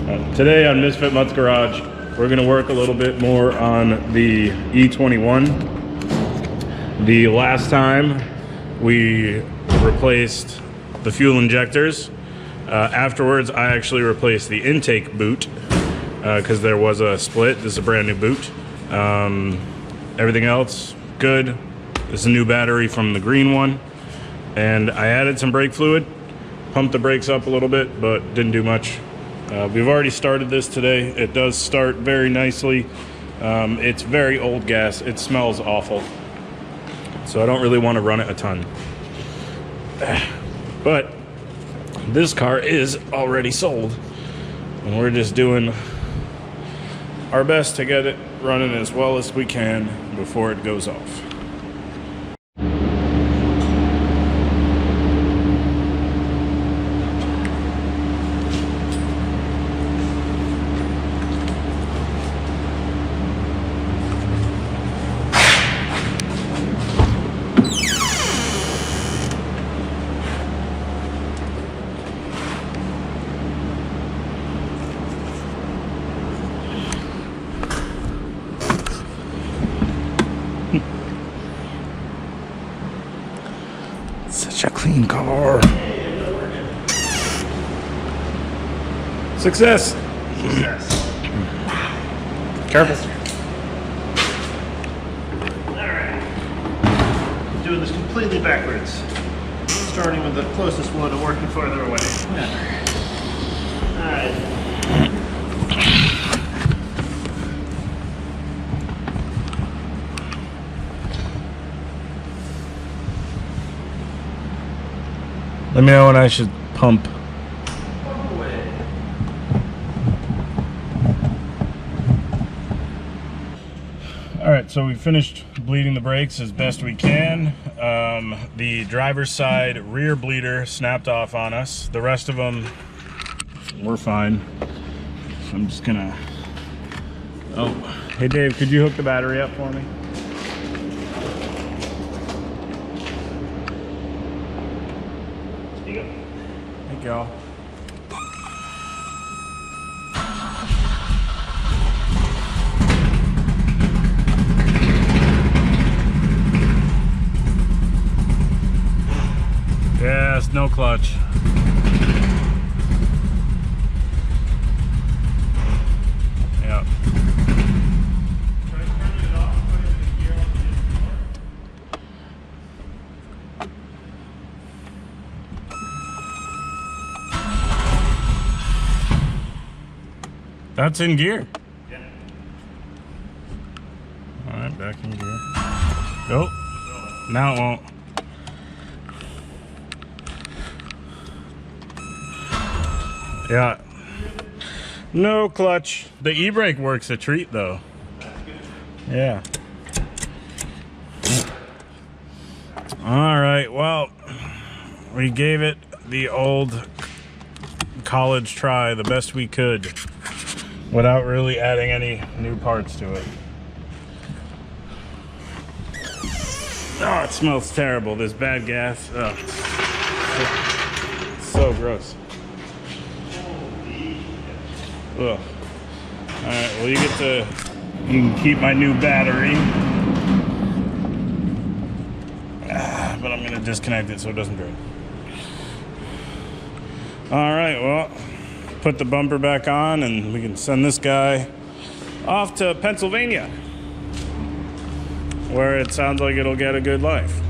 Today on Misfit Mutts Garage, we're going to work a little bit more on the E21. The last time we replaced the fuel injectors. Afterwards, I actually replaced the intake boot because there was a split. This is a brand new boot. Everything else, good. This is a new battery from the green one. And I added some brake fluid, pumped the brakes up a little bit, but didn't do much. We've already started this today. It does start very nicely. It's very old gas. It smells awful. So I don't really want to run it a ton. But this car is already sold. And we're just doing our best to get it running as well as we can before it goes off. Such a clean car. Success. Success. Careful. Alright. Doing this completely backwards. Starting with the closest one and working farther away. Alright. Let me know when I should pump. Alright, so we finished bleeding the brakes as best we can. The driver's side rear bleeder snapped off on us. The rest of them were fine. So I'm just gonna... Oh, hey Dave, could you hook the battery up for me? Thank y'all. Yes, no clutch. Yep. That's in gear. Yeah. All right, back in gear. Nope. Now it won't. Yeah. No clutch. The e-brake works a treat though. Yeah. All right. Well, we gave it the old college try the best we could, without really adding any new parts to it. Oh, it smells terrible. This bad gas. Oh, it's so gross. Ugh. Alright, well you can keep my new battery. But I'm gonna disconnect it so it doesn't drain. Alright, well, put the bumper back on and we can send this guy off to Pennsylvania, where it sounds like it'll get a good life.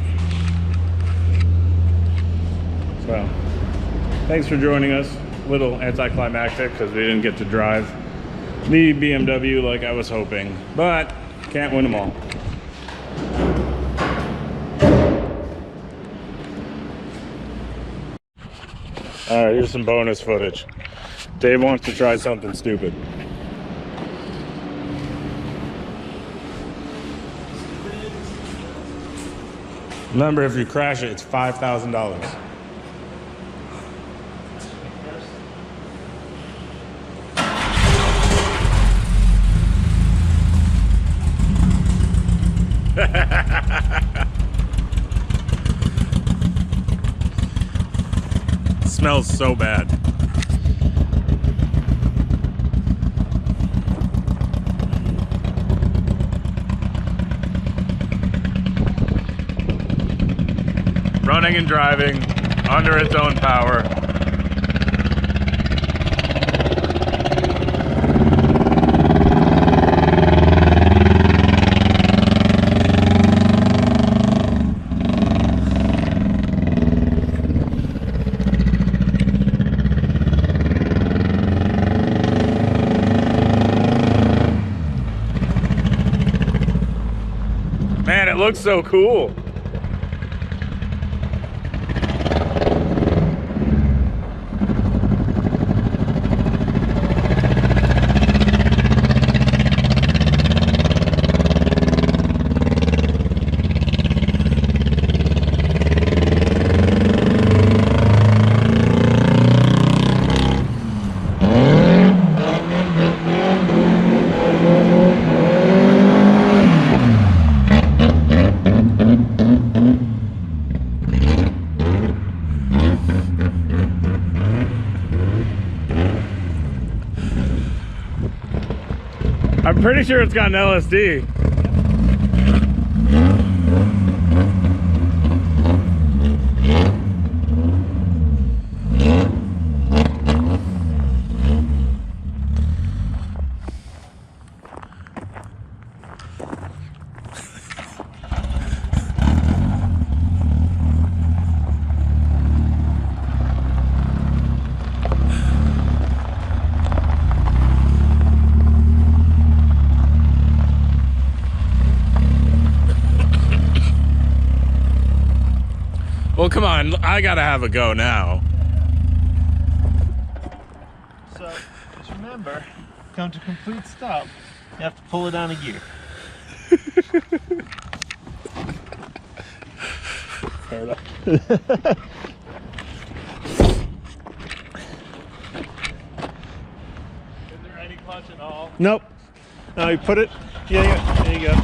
So, thanks for joining us. A little anticlimactic because we didn't get to drive the BMW like I was hoping, but can't win them all. All right, here's some bonus footage. Dave wants to try something stupid. Remember, if you crash it, it's $5,000. Smells so bad. running and driving under its own power. Man, it looks so cool. I'm pretty sure it's got an LSD. Well, come on, I gotta have a go now. So, just remember, come to complete stop, you have to pull it on a gear. Fair enough. Is there any clutch at all? Nope. No, you put it, yeah, there you go.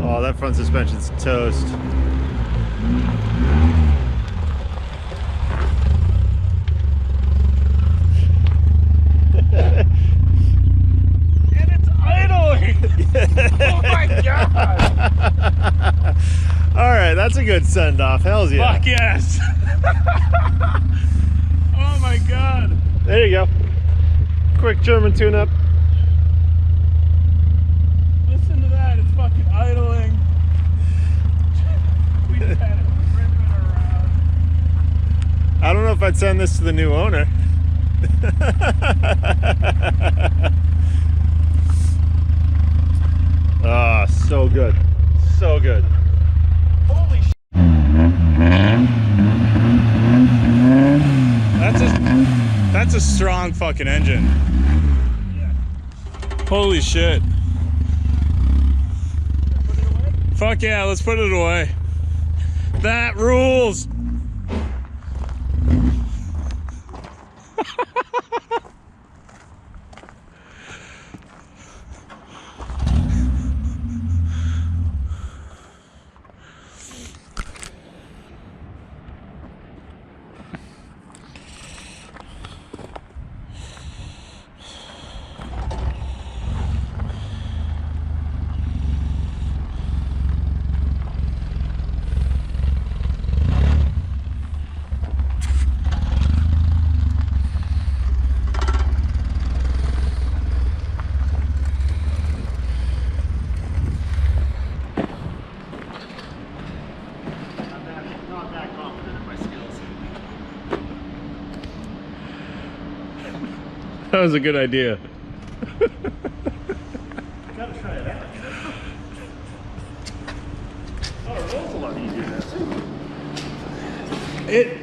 Oh, that front suspension's toast. And it's idling! Oh my god! Alright, that's a good send-off. Hells yeah. Fuck yes! Oh my god! There you go. Quick German tune-up. Listen to that, it's fucking idling. We just had it ripping around. I don't know if I'd send this to the new owner. Ah, so good. So good. Holy shit. That's a strong fucking engine. Yeah. Holy shit. Fuck yeah, let's put it away. That rules. That was a good idea. Gotta try it out, you know? Oh, it rolls a lot easier now, too.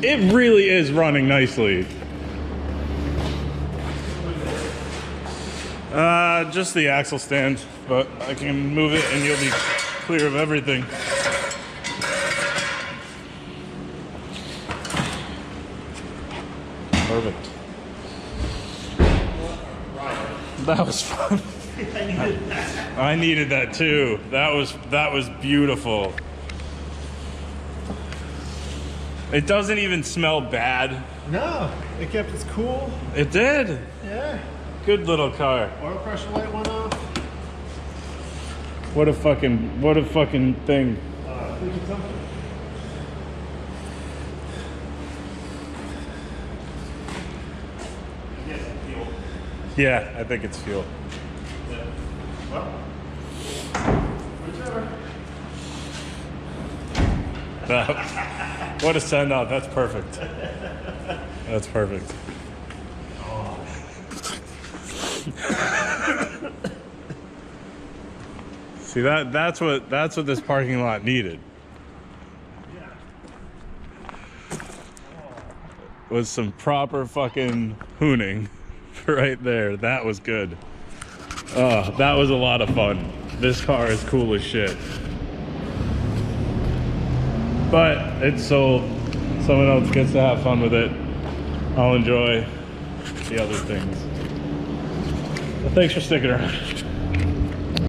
It really is running nicely. Just the axle stand, but I can move it and you'll be clear of everything. Perfect. That was fun. I needed that too. That was beautiful. It doesn't even smell bad. No, it kept its cool. It did. Yeah. Good little car. Oil pressure light went off. What a fucking thing. Yeah, I think it's fuel. Yeah. Well, whichever. What a send off. That's perfect. That's perfect. See that's what this parking lot needed. Was some proper fucking hooning right there. That was good. Oh, that was a lot of fun. This car is cool as shit. But it's sold. Someone else gets to have fun with it. I'll enjoy the other things. Well, thanks for sticking around.